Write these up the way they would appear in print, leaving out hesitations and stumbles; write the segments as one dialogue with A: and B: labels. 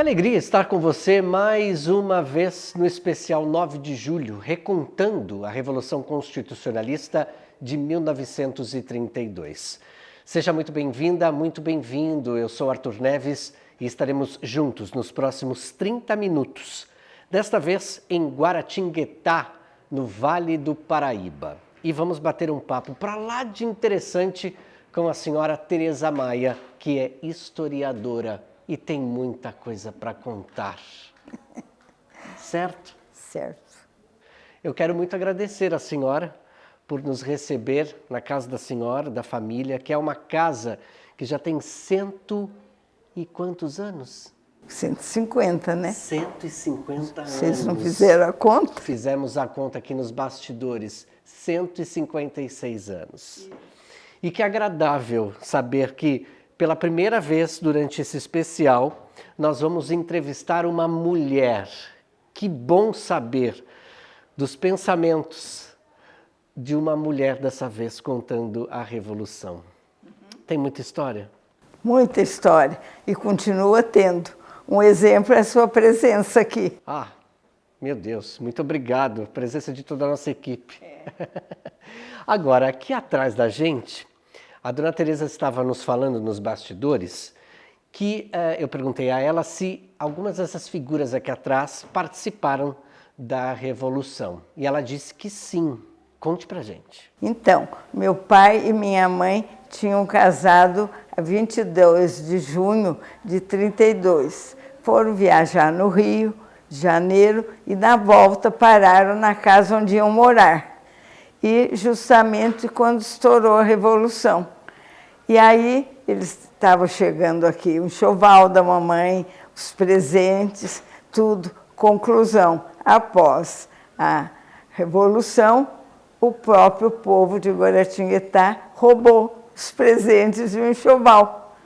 A: Que alegria estar com você mais uma vez no especial 9 de julho, recontando a Revolução Constitucionalista de 1932. Seja muito bem-vinda, muito bem-vindo. Eu sou Arthur Neves e estaremos juntos nos próximos 30 minutos. Desta vez em Guaratinguetá, no Vale do Paraíba. E vamos bater um papo para lá de interessante com a senhora Tereza Maia, que é historiadora e tem muita coisa para contar. Certo?
B: Certo.
A: Eu quero muito agradecer a senhora por nos receber na casa da senhora, da família, que é uma casa que já tem cento e quantos anos?
B: 150, né?
A: 150 anos.
B: Vocês não fizeram a conta?
A: Fizemos a conta aqui nos bastidores, 156 anos. E que agradável saber que, pela primeira vez durante esse especial, nós vamos entrevistar uma mulher. Que bom saber dos pensamentos de uma mulher dessa vez contando a Revolução. Tem muita história?
B: Muita história. E continua tendo. Um exemplo é a sua presença aqui.
A: Ah, meu Deus, muito obrigado. A presença de toda a nossa equipe. Agora, aqui atrás da gente, a dona Tereza estava nos falando nos bastidores que eu perguntei a ela se algumas dessas figuras aqui atrás participaram da Revolução. E ela disse que sim. Conte pra gente.
B: Então, meu pai e minha mãe tinham casado a 22 de junho de 32. Foram viajar no Rio de Janeiro e, na volta, pararam na casa onde iam morar. E justamente quando estourou a Revolução. E aí eles estavam chegando aqui, o enxoval da mamãe, os presentes, tudo. Conclusão, após a Revolução, o próprio povo de Guaratinguetá roubou os presentes de um enxoval.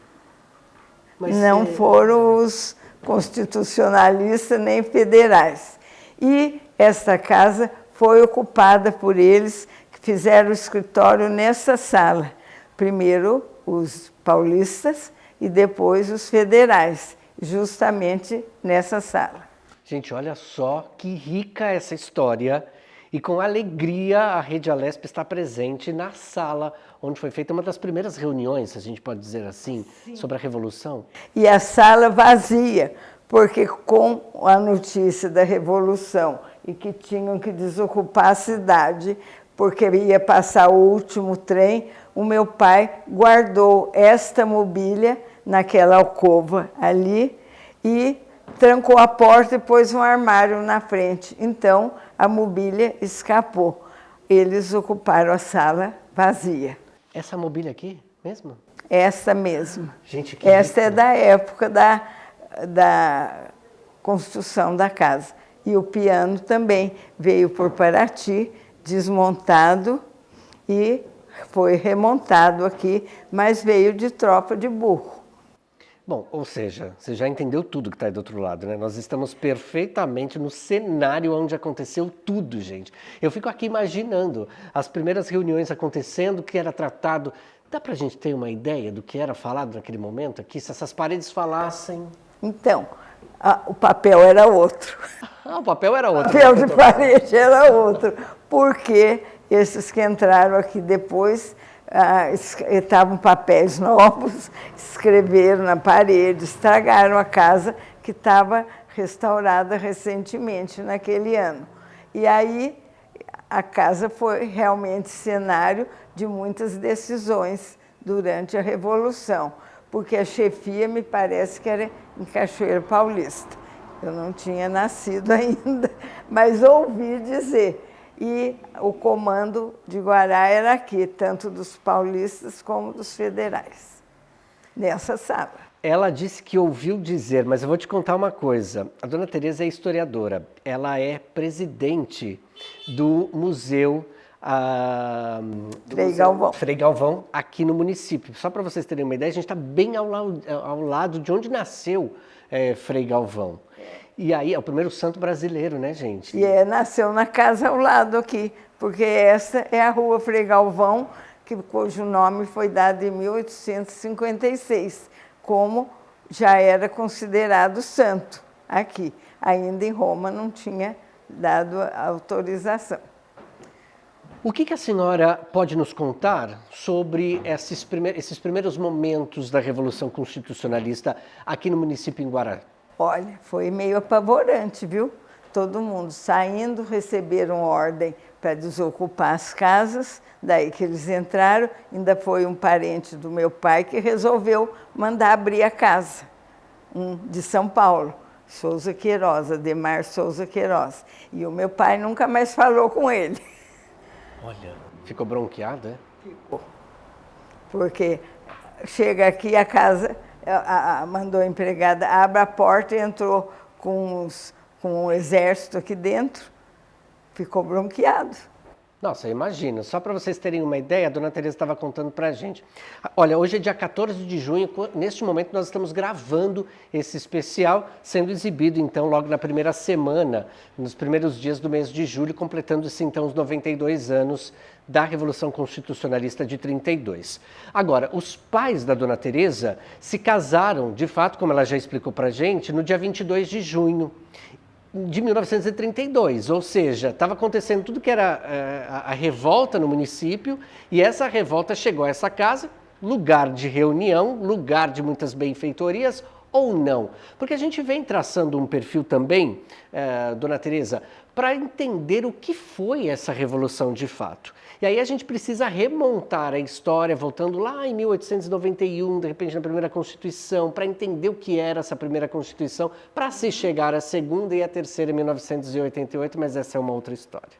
A: Mas
B: não foram os constitucionalistas nem federais. E esta casa foi ocupada por eles, que fizeram o escritório nessa sala. Primeiro os paulistas e depois os federais, justamente nessa sala.
A: Gente, olha só que rica essa história. E com alegria a Rede Alesp está presente na sala onde foi feita uma das primeiras reuniões, se a gente pode dizer assim, sobre a Revolução.
B: E a sala vazia, porque com a notícia da Revolução e que tinham que desocupar a cidade, porque ia passar o último trem, o meu pai guardou esta mobília naquela alcova ali e trancou a porta e pôs um armário na frente. Então, a mobília escapou. Eles ocuparam a sala vazia.
A: Essa mobília aqui mesmo?
B: Esta mesmo.
A: Gente, que
B: esta
A: rico.
B: É da época da construção da casa. E o piano também veio por Paraty, desmontado e foi remontado aqui, mas veio de tropa de burro.
A: Bom, ou seja, você já entendeu tudo que está aí do outro lado, né? Nós estamos perfeitamente no cenário onde aconteceu tudo, gente. Eu fico aqui imaginando as primeiras reuniões acontecendo, o que era tratado. Dá pra gente ter uma ideia do que era falado naquele momento aqui? Se essas paredes falassem...
B: Então, o papel era outro.
A: Ah, o papel era outro.
B: O papel de parede era outro, porque esses que entraram aqui depois... estavam papéis novos, escreveram na parede, estragaram a casa que estava restaurada recentemente naquele ano. E aí a casa foi realmente cenário de muitas decisões durante a Revolução, porque a chefia me parece que era em Cachoeiro Paulista. Eu não tinha nascido ainda, mas ouvi dizer. E o comando de Guará era aqui, tanto dos paulistas como dos federais, nessa sala.
A: Ela disse que ouviu dizer, mas eu vou te contar uma coisa. A dona Tereza é historiadora, ela é presidente do Museu Frei Galvão, aqui no município. Só para vocês terem uma ideia, a gente está bem ao lado de onde nasceu Frei Galvão. E aí, é o primeiro santo brasileiro, né, gente?
B: E nasceu na casa ao lado aqui, porque essa é a rua Frei Galvão, cujo nome foi dado em 1856, como já era considerado santo aqui. Ainda em Roma não tinha dado a autorização.
A: O que a senhora pode nos contar sobre esses primeiros momentos da Revolução Constitucionalista aqui no município em Guará?
B: Olha, foi meio apavorante, viu? Todo mundo saindo, receberam ordem para desocupar as casas, daí que eles entraram, ainda foi um parente do meu pai que resolveu mandar abrir a casa, de São Paulo, Souza Queiroz, Ademar Souza Queiroz. E o meu pai nunca mais falou com ele.
A: Olha, ficou bronqueado, é?
B: Ficou. Porque chega aqui a casa, mandou a empregada, abre a porta e entrou com um exército aqui dentro, ficou bronqueado.
A: Nossa, imagina, só para vocês terem uma ideia, a dona Teresa estava contando para a gente. Olha, hoje é dia 14 de junho, neste momento nós estamos gravando esse especial, sendo exibido então logo na primeira semana, nos primeiros dias do mês de julho, completando-se então os 92 anos da Revolução Constitucionalista de 32. Agora, os pais da dona Teresa se casaram, de fato, como ela já explicou para a gente, no dia 22 de junho. De 1932, ou seja, estava acontecendo tudo que era a revolta no município e essa revolta chegou a essa casa, lugar de reunião, lugar de muitas benfeitorias ou não. Porque a gente vem traçando um perfil também, dona Teresa, para entender o que foi essa revolução de fato. E aí a gente precisa remontar a história, voltando lá em 1891, de repente na primeira Constituição, para entender o que era essa primeira Constituição, para se chegar à segunda e à terceira em 1988, mas essa é uma outra história.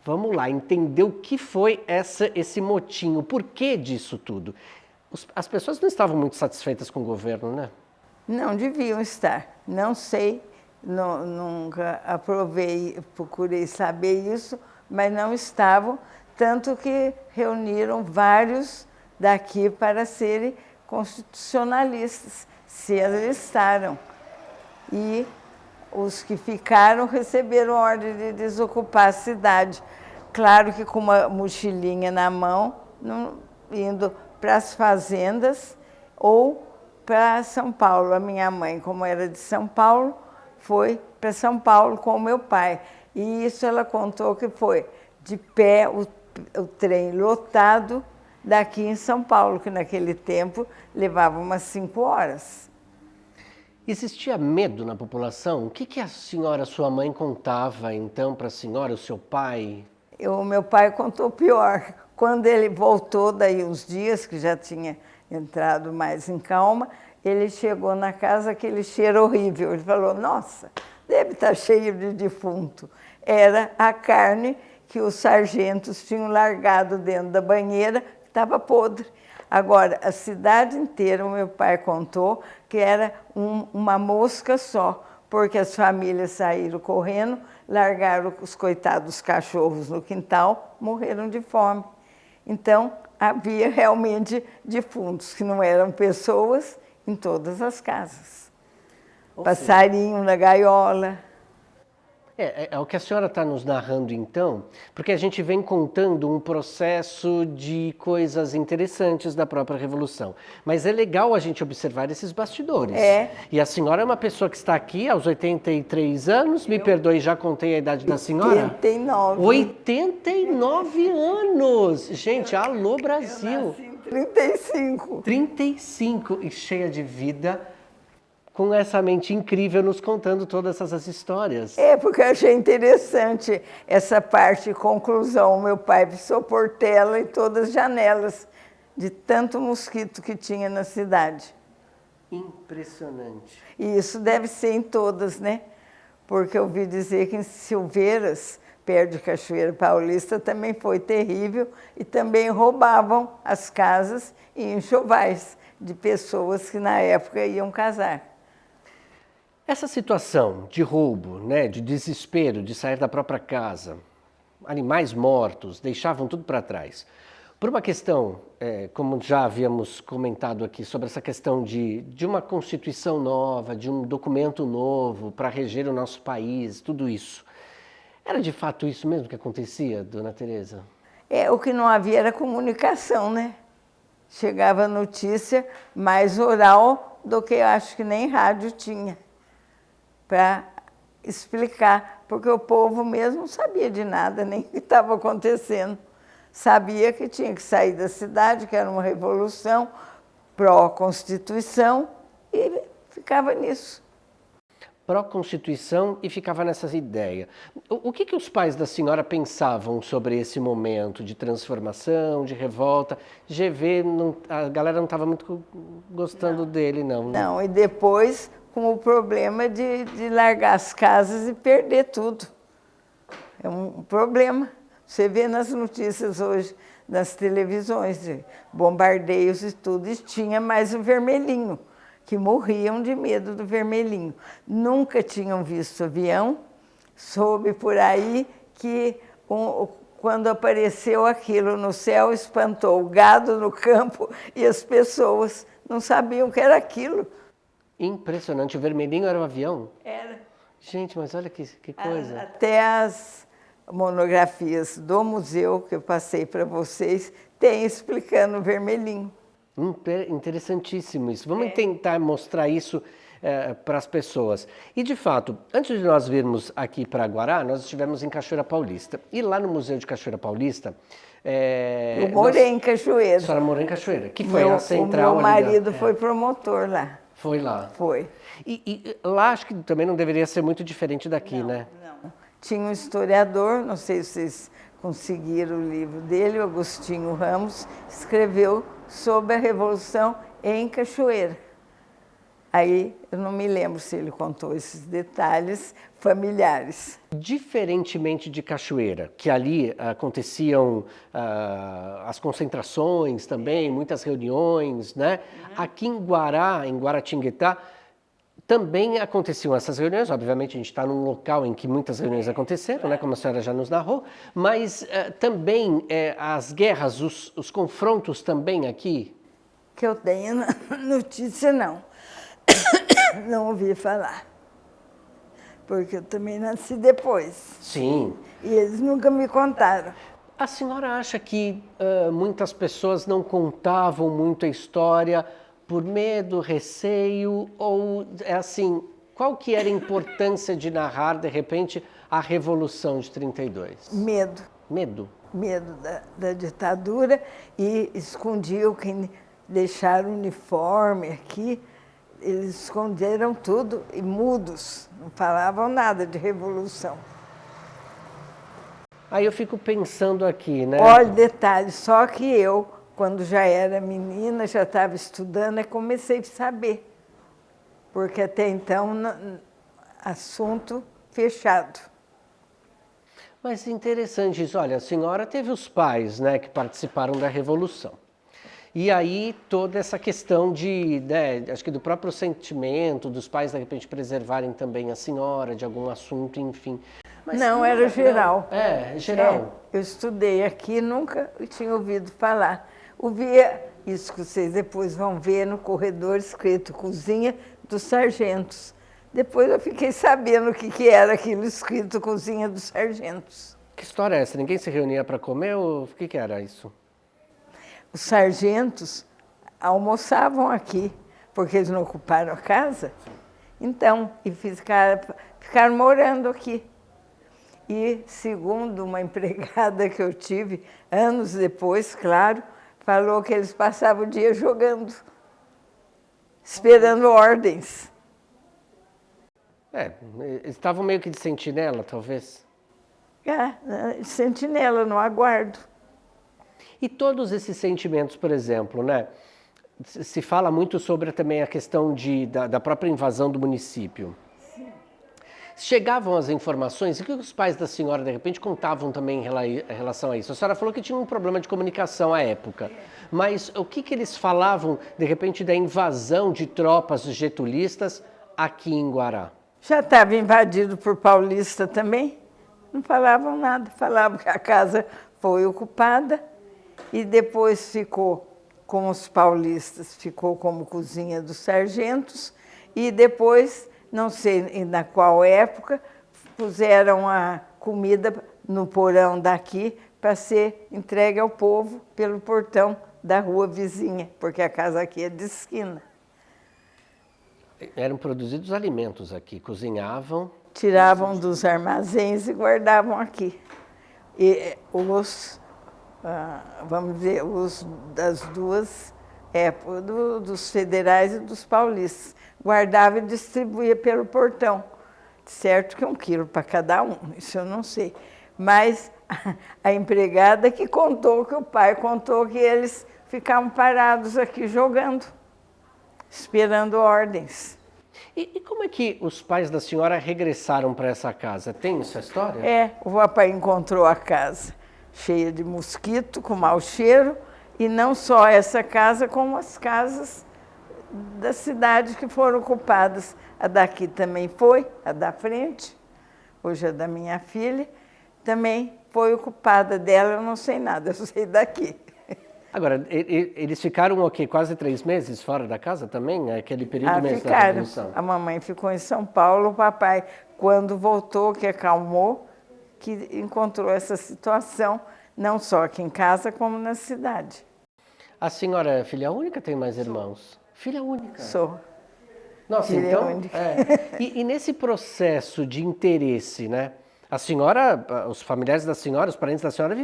A: Vamos lá, entender o que foi esse motim, o porquê disso tudo. As pessoas não estavam muito satisfeitas com o governo, né?
B: Não deviam estar, não sei, nunca procurei saber isso, mas não estavam, tanto que reuniram vários daqui para serem constitucionalistas, se alistaram. E os que ficaram receberam ordem de desocupar a cidade. Claro que com uma mochilinha na mão, indo para as fazendas ou para São Paulo. A minha mãe, como era de São Paulo, foi para São Paulo com o meu pai. E isso ela contou que foi de pé, o trem lotado daqui em São Paulo, que naquele tempo levava umas 5 horas.
A: Existia medo na população? O que a senhora, sua mãe, contava então para a senhora, o seu pai?
B: O meu pai contou pior. Quando ele voltou, daí uns dias, que já tinha entrado mais em calma, ele chegou na casa, aquele cheiro horrível. Ele falou, nossa, deve estar cheio de defunto. Era a carne que os sargentos tinham largado dentro da banheira, que estava podre. Agora, a cidade inteira, o meu pai contou que era uma mosca só, porque as famílias saíram correndo, largaram os coitados cachorros no quintal, morreram de fome. Então, havia realmente defuntos, que não eram pessoas, em todas as casas. Passarinho na gaiola.
A: É o que a senhora está nos narrando então, porque a gente vem contando um processo de coisas interessantes da própria Revolução. Mas é legal a gente observar esses bastidores. E a senhora é uma pessoa que está aqui aos 83 anos, me perdoe, já contei a idade da senhora?
B: 89.
A: 89 anos! Gente, alô Brasil!
B: Eu nasci em 35.
A: 35 e cheia de vida, com essa mente incrível nos contando todas essas histórias.
B: Porque eu achei interessante essa parte de conclusão. Meu pai pisou portela em todas as janelas, de tanto mosquito que tinha na cidade.
A: Impressionante.
B: E isso deve ser em todas, né? Porque eu ouvi dizer que em Silveiras, perto de Cachoeira Paulista, também foi terrível e também roubavam as casas e enxovais de pessoas que na época iam casar.
A: Essa situação de roubo, né, de desespero, de sair da própria casa, animais mortos, deixavam tudo para trás. Por uma questão, como já havíamos comentado aqui, sobre essa questão de uma Constituição nova, de um documento novo para reger o nosso país, tudo isso. Era de fato isso mesmo que acontecia, dona Teresa?
B: O que não havia era comunicação, né? Chegava a notícia mais oral do que eu acho que nem rádio tinha para explicar, porque o povo mesmo não sabia de nada, nem o que estava acontecendo. Sabia que tinha que sair da cidade, que era uma revolução pró-Constituição, e ficava nisso.
A: Pró-Constituição e ficava nessas ideias. O que os pais da senhora pensavam sobre esse momento de transformação, de revolta? GV, a galera não estava muito gostando dele, não. Né?
B: Não, e depois com o problema de largar as casas e perder tudo. É um problema. Você vê nas notícias hoje, nas televisões, de bombardeios e tudo, e tinha mais o vermelhinho, que morriam de medo do vermelhinho. Nunca tinham visto avião, soube por aí que quando apareceu aquilo no céu, espantou o gado no campo e as pessoas não sabiam o que era aquilo.
A: Impressionante, o vermelhinho era um avião?
B: Era.
A: Gente, mas olha que coisa.
B: Até as monografias do museu que eu passei para vocês tem explicando o vermelhinho.
A: Interessantíssimo isso. Vamos tentar mostrar isso para as pessoas. E, de fato, antes de nós virmos aqui para Guará, nós estivemos em Cachoeira Paulista. E lá no Museu de Cachoeira Paulista...
B: eu morei em Cachoeira.
A: A senhora morou em Cachoeira, que foi a central.
B: O meu marido foi promotor lá.
A: Foi lá?
B: Foi.
A: E lá acho que também não deveria ser muito diferente daqui, né?
B: Não. Tinha um historiador, não sei se vocês conseguiram o livro dele, o Agostinho Ramos, escreveu sobre a Revolução em Cachoeira. Aí eu não me lembro se ele contou esses detalhes familiares.
A: Diferentemente de Cachoeira, que ali aconteciam as concentrações também, muitas reuniões, né? Aqui em Guará, em Guaratinguetá, também aconteciam essas reuniões. Obviamente a gente está num local em que muitas reuniões aconteceram, né? Como a senhora já nos narrou, mas também as guerras, os confrontos também aqui?
B: Que eu tenha notícia, não. Não ouvi falar. Porque eu também nasci depois.
A: Sim.
B: E eles nunca me contaram.
A: A senhora acha que muitas pessoas não contavam muito a história por medo, receio, ou é assim, qual que era a importância de narrar, de repente, a Revolução de 32?
B: Medo.
A: Medo?
B: Medo da ditadura, e escondiam quem deixaram o uniforme aqui. Eles esconderam tudo e mudos, não falavam nada de revolução.
A: Aí eu fico pensando aqui, né?
B: Olha, detalhe, só que eu, quando já era menina, já estava estudando, comecei a saber. Porque até então, assunto fechado.
A: Mas interessante isso. Olha, a senhora teve os pais, né, que participaram da Revolução. E aí toda essa questão de, né, acho que do próprio sentimento, dos pais de repente preservarem também a senhora de algum assunto, enfim. Mas
B: não, era geral.
A: Geral.
B: Eu estudei aqui, nunca tinha ouvido falar. Ouvia isso que vocês depois vão ver no corredor escrito Cozinha dos Sargentos. Depois eu fiquei sabendo o que era aquilo escrito Cozinha dos Sargentos.
A: Que história é essa? Ninguém se reunia para comer ou o que era isso?
B: Os sargentos almoçavam aqui, porque eles não ocuparam a casa. Então, e ficaram morando aqui. E, segundo uma empregada que eu tive, anos depois, claro, falou que eles passavam o dia jogando, esperando ordens.
A: Eles estavam meio que de sentinela, talvez?
B: Sentinela, no aguardo.
A: E todos esses sentimentos, por exemplo, né? Se fala muito sobre também a questão da própria invasão do município. Sim. Chegavam as informações, e o que os pais da senhora, de repente, contavam também em relação a isso? A senhora falou que tinha um problema de comunicação à época, mas o que eles falavam, de repente, da invasão de tropas getulistas aqui em Guará?
B: Já estava invadido por paulista também, não falavam nada, falavam que a casa foi ocupada e depois ficou com os paulistas, ficou como Cozinha dos Sargentos e depois, não sei na qual época, puseram a comida no porão daqui para ser entregue ao povo pelo portão da rua vizinha, porque a casa aqui é de esquina.
A: Eram produzidos alimentos aqui, cozinhavam.
B: Tiravam dos armazéns e guardavam aqui. E vamos dizer, os das duas épocas, dos federais e dos paulistas, guardava e distribuía pelo portão. Certo que 1 quilo para cada um, isso eu não sei. Mas a empregada que contou, que o pai contou que eles ficavam parados aqui jogando, esperando ordens.
A: E como é que os pais da senhora regressaram para essa casa? Tem essa história?
B: O papai encontrou a casa cheia de mosquito, com mau cheiro, e não só essa casa, como as casas da cidade que foram ocupadas. A daqui também foi, a da frente, hoje é da minha filha, também foi ocupada dela, eu não sei nada, eu sei daqui.
A: Agora, eles ficaram o quê? Quase 3 meses fora da casa também? Aquele período mesmo da
B: Ficaram.
A: Revolução?
B: A mamãe ficou em São Paulo, o papai, quando voltou, que acalmou, que encontrou essa situação, não só aqui em casa, como na cidade.
A: A senhora é filha única, tem mais irmãos? Filha única?
B: Sou.
A: Nossa,
B: Filha
A: então,
B: única.
A: E nesse processo de interesse, né? A senhora, os familiares da senhora, os parentes da senhora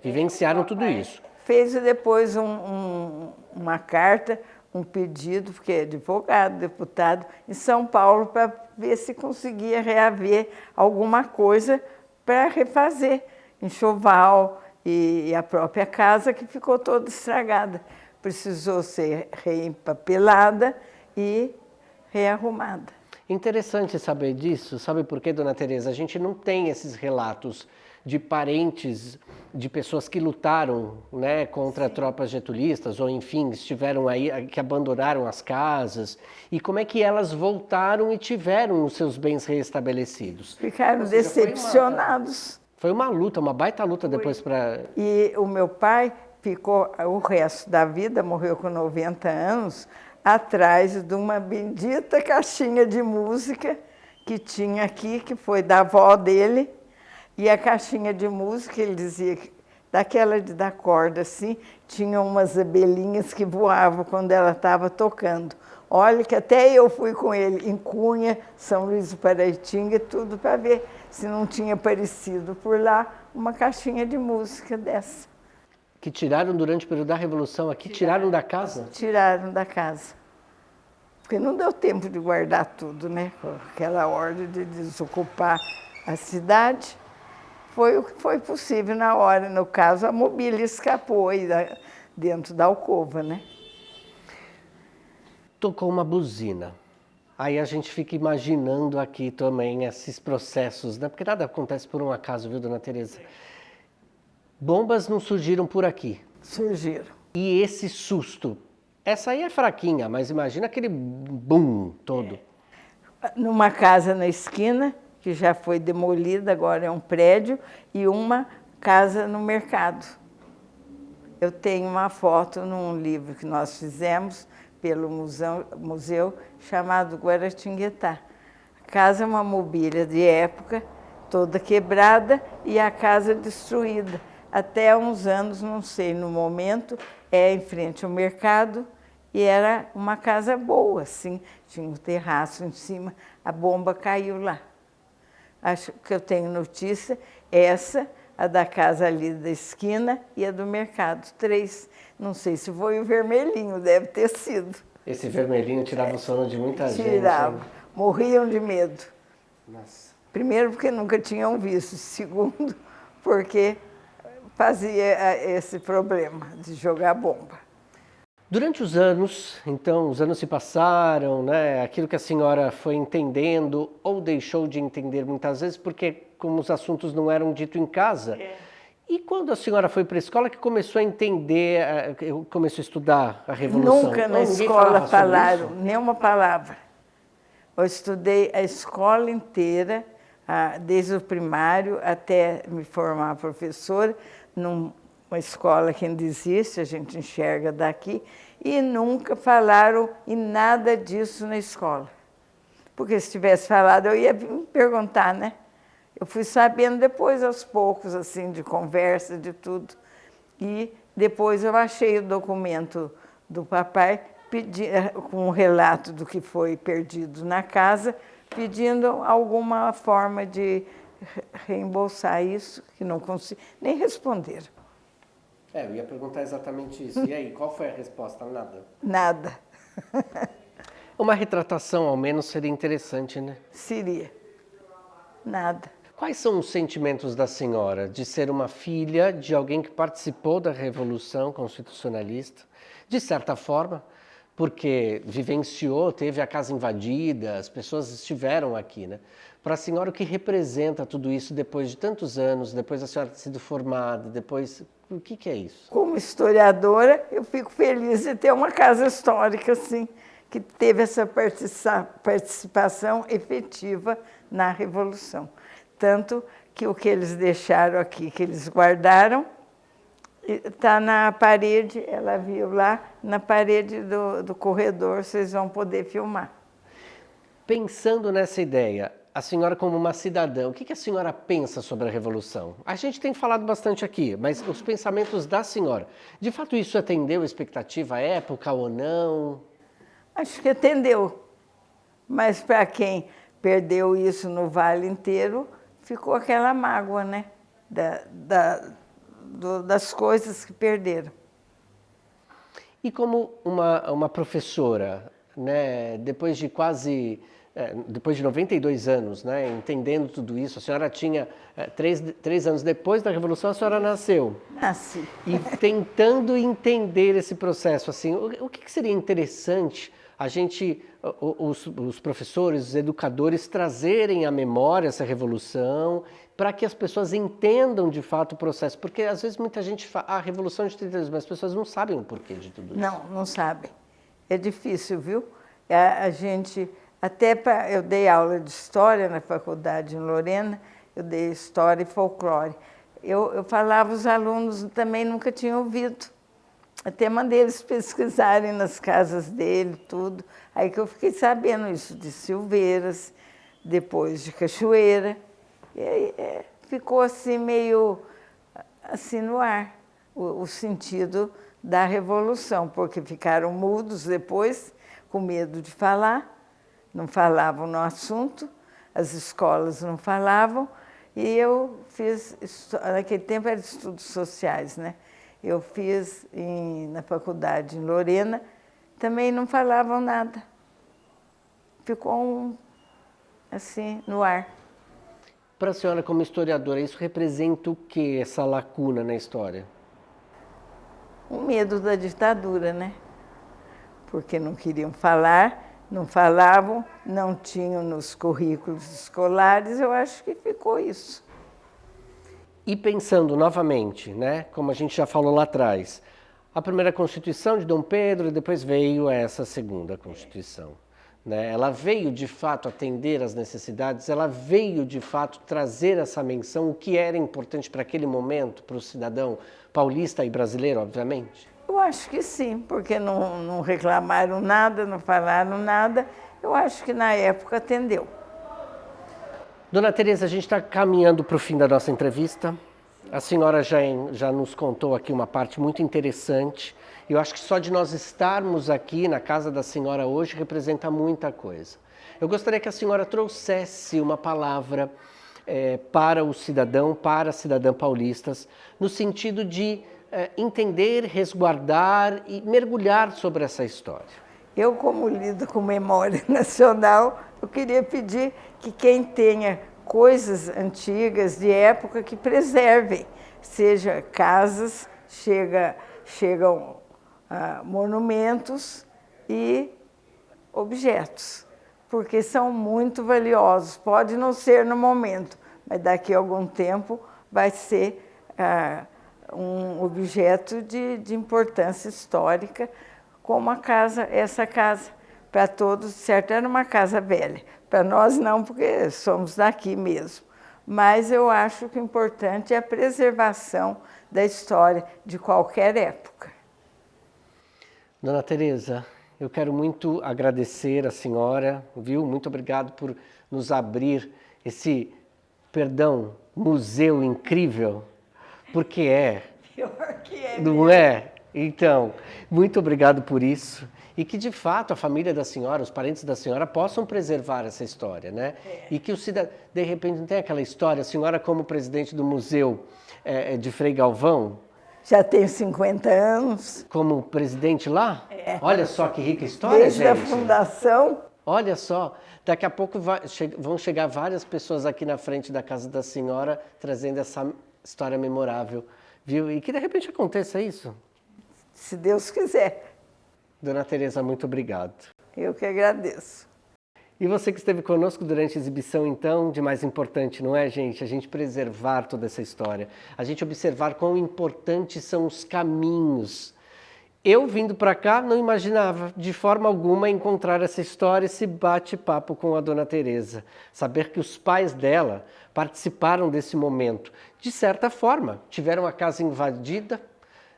A: vivenciaram tudo isso.
B: Fez depois uma carta, um pedido, porque é advogado, deputado, em São Paulo, para ver se conseguia reaver alguma coisa para refazer, enxoval e a própria casa que ficou toda estragada. Precisou ser reempapelada e rearrumada.
A: Interessante saber disso, sabe por quê, dona Tereza? A gente não tem esses relatos de parentes de pessoas que lutaram, né, contra tropas getulistas, ou enfim, estiveram aí, que abandonaram as casas, e como é que elas voltaram e tiveram os seus bens reestabelecidos.
B: Ficaram decepcionados.
A: Foi uma luta, uma baita luta depois para...
B: E o meu pai ficou o resto da vida, morreu com 90 anos, atrás de uma bendita caixinha de música que tinha aqui, que foi da avó dele. E a caixinha de música, ele dizia que daquela de dar corda assim, tinha umas abelhinhas que voavam quando ela estava tocando. Olha que até eu fui com ele em Cunha, São Luís do Paraitinga, tudo para ver se não tinha aparecido por lá uma caixinha de música dessa.
A: Que tiraram durante o período da Revolução aqui, tiraram da casa?
B: Tiraram da casa. Porque não deu tempo de guardar tudo, né? Aquela ordem de desocupar a cidade. Foi o que foi possível na hora. No caso, a mobília escapou aí dentro da alcova, né?
A: Tocou uma buzina. Aí a gente fica imaginando aqui também esses processos, né? Porque nada acontece por um acaso, viu, dona Tereza? Bombas não surgiram por aqui.
B: Surgiram.
A: E esse susto? Essa aí é fraquinha, mas imagina aquele boom todo.
B: Numa casa na esquina, que já foi demolida, agora é um prédio, e uma casa no mercado. Eu tenho uma foto num livro que nós fizemos pelo museu chamado Guaratinguetá. A casa é uma mobília de época, toda quebrada, e a casa destruída. Até há uns anos, não sei, no momento, é em frente ao mercado, e era uma casa boa, assim, tinha um terraço em cima, a bomba caiu lá. Acho que eu tenho notícia, essa, a da casa ali da esquina e a do mercado, 3. Não sei se foi o vermelhinho, deve ter sido.
A: Esse vermelhinho tirava o sono de muita gente.
B: Tirava, morriam de medo.
A: Nossa.
B: Primeiro, porque nunca tinham visto. Segundo, porque fazia esse problema de jogar bomba.
A: Durante os anos, então, os anos se passaram, né? Aquilo que a senhora foi entendendo ou deixou de entender muitas vezes, porque como os assuntos não eram ditos em casa. E quando a senhora foi para a escola que começou a entender, começou a estudar a Revolução?
B: Nunca na escola falaram nenhuma palavra. Eu estudei a escola inteira, desde o primário até me formar professora, numa escola que ainda existe, a gente enxerga daqui, e nunca falaram em nada disso na escola. Porque se tivesse falado, eu ia me perguntar, né? Eu fui sabendo depois, aos poucos, assim, de conversa, de tudo. E depois eu achei o documento do papai com um relato do que foi perdido na casa, pedindo alguma forma de reembolsar isso, que não consigo, nem responderam.
A: Eu ia perguntar exatamente isso. E aí, qual foi a resposta? Nada.
B: Nada.
A: Uma retratação, ao menos, seria interessante, né?
B: Seria. Nada.
A: Quais são os sentimentos da senhora de ser uma filha de alguém que participou da Revolução Constitucionalista, de certa forma, porque vivenciou, teve a casa invadida, as pessoas estiveram aqui, né? Para a senhora, o que representa tudo isso depois de tantos anos, depois da senhora ter sido formada, depois... O que é isso?
B: Como historiadora, eu fico feliz de ter uma casa histórica, assim, que teve essa participação efetiva na Revolução. Tanto que o que eles deixaram aqui, que eles guardaram, está na parede, ela viu lá, na parede do corredor, vocês vão poder filmar.
A: Pensando nessa ideia, a senhora como uma cidadã, o que a senhora pensa sobre a Revolução? A gente tem falado bastante aqui, mas os pensamentos da senhora, de fato isso atendeu a expectativa à época ou não?
B: Acho que atendeu, mas para quem perdeu isso no Vale inteiro, ficou aquela mágoa, né? Das coisas que perderam.
A: E como uma professora, né, depois de 92 anos, né, entendendo tudo isso, a senhora tinha, três anos depois da Revolução, a senhora nasceu.
B: Nasci.
A: E tentando entender esse processo, assim, o que seria interessante a gente, os professores, os educadores, trazerem à memória essa Revolução, para que as pessoas entendam de fato o processo. Porque às vezes muita gente fala, a Revolução de 32, mas as pessoas não sabem o porquê de tudo isso.
B: Não sabem. É difícil, viu? A gente, eu dei aula de História na faculdade em Lorena, eu dei História e Folclore. Eu falava, os alunos também nunca tinham ouvido. Até mandei eles pesquisarem nas casas dele, tudo. Aí que eu fiquei sabendo isso de Silveiras, depois de Cachoeira. E aí, ficou assim meio assim no ar, o sentido da Revolução, porque ficaram mudos depois, com medo de falar, não falavam no assunto, as escolas não falavam, e eu fiz, naquele tempo era estudos sociais, né? Eu fiz na faculdade em Lorena, também não falavam nada. Ficou assim, no ar.
A: Para a senhora, como historiadora, isso representa o que, essa lacuna na história?
B: O medo da ditadura, né? Porque não queriam falar, não falavam, não tinham nos currículos escolares, eu acho que ficou isso.
A: E pensando novamente, né, como a gente já falou lá atrás, a primeira Constituição de Dom Pedro e depois veio essa segunda Constituição. Né? Ela veio de fato atender às necessidades, ela veio de fato trazer essa menção, o que era importante para aquele momento, para o cidadão paulista e brasileiro, obviamente?
B: Eu acho que sim, porque não reclamaram nada, não falaram nada, eu acho que na época atendeu.
A: Dona Tereza, a gente está caminhando para o fim da nossa entrevista. A senhora já nos contou aqui uma parte muito interessante. Eu acho que só de nós estarmos aqui na casa da senhora hoje representa muita coisa. Eu gostaria que a senhora trouxesse uma palavra para o cidadão, para a cidadã paulistas, no sentido de entender, resguardar e mergulhar sobre essa história.
B: Eu, como lido com memória nacional, eu queria pedir que quem tenha coisas antigas, de época, que preservem, seja casas, chegam monumentos e objetos, porque são muito valiosos. Pode não ser no momento, mas daqui a algum tempo vai ser um objeto de importância histórica, como essa casa. Para todos, certo, era uma casa velha. Para nós não, porque somos daqui mesmo. Mas eu acho que o importante é a preservação da história de qualquer época.
A: Dona Tereza, eu quero muito agradecer a senhora, viu? Muito obrigado por nos abrir esse, museu incrível, porque
B: Pior que é
A: não
B: mesmo.
A: é? Então, muito obrigado por isso. E que, de fato, a família da senhora, os parentes da senhora possam preservar essa história, né? E que o cidadão, de repente, não tem aquela história, a senhora como presidente do museu de Frei Galvão,
B: Já tenho 50 anos.
A: como presidente lá? Olha só que rica história,
B: Desde
A: gente.
B: a fundação.
A: Olha só, daqui a pouco vão chegar várias pessoas aqui na frente da casa da senhora trazendo essa história memorável, viu? E que de repente aconteça isso.
B: Se Deus quiser.
A: Dona Tereza, muito obrigado.
B: Eu que agradeço.
A: E você que esteve conosco durante a exibição, então, de mais importante, não é, gente? A gente preservar toda essa história. A gente observar quão importantes são os caminhos. Eu, vindo para cá, não imaginava de forma alguma encontrar essa história, esse bate-papo com a Dona Tereza. Saber que os pais dela participaram desse momento. De certa forma, tiveram a casa invadida.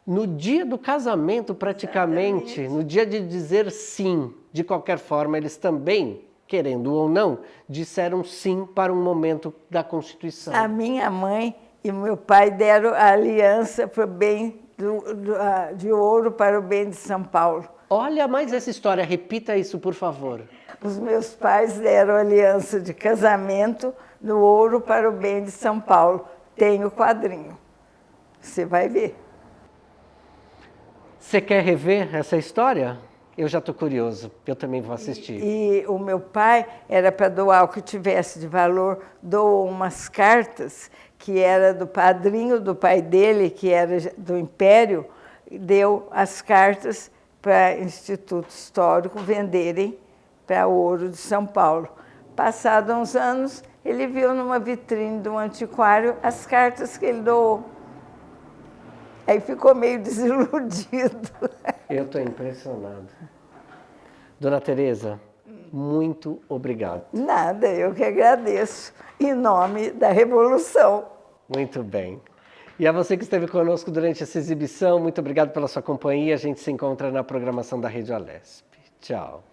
A: No dia do casamento, praticamente, no dia de dizer sim, de qualquer forma, eles também, querendo ou não, disseram sim para um momento da Constituição.
B: A minha mãe e meu pai deram a aliança para o bem de ouro para o bem de São Paulo.
A: Olha mais essa história, repita isso, por favor.
B: Os meus pais deram a aliança de casamento no ouro para o bem de São Paulo. Tem o quadrinho. Você vai ver.
A: Você quer rever essa história? Eu já estou curioso, eu também vou assistir.
B: E o meu pai era para doar o que tivesse de valor, doou umas cartas que era do padrinho do pai dele, que era do Império, deu as cartas para o Instituto Histórico venderem para o Ouro de São Paulo. Passados uns anos, ele viu numa vitrine de um antiquário as cartas que ele doou. Aí ficou meio desiludido.
A: Eu estou impressionado. Dona Tereza, muito obrigado.
B: Nada, eu que agradeço, em nome da Revolução.
A: Muito bem. E a você que esteve conosco durante essa exibição, muito obrigado pela sua companhia. A gente se encontra na programação da Rede Alesp. Tchau.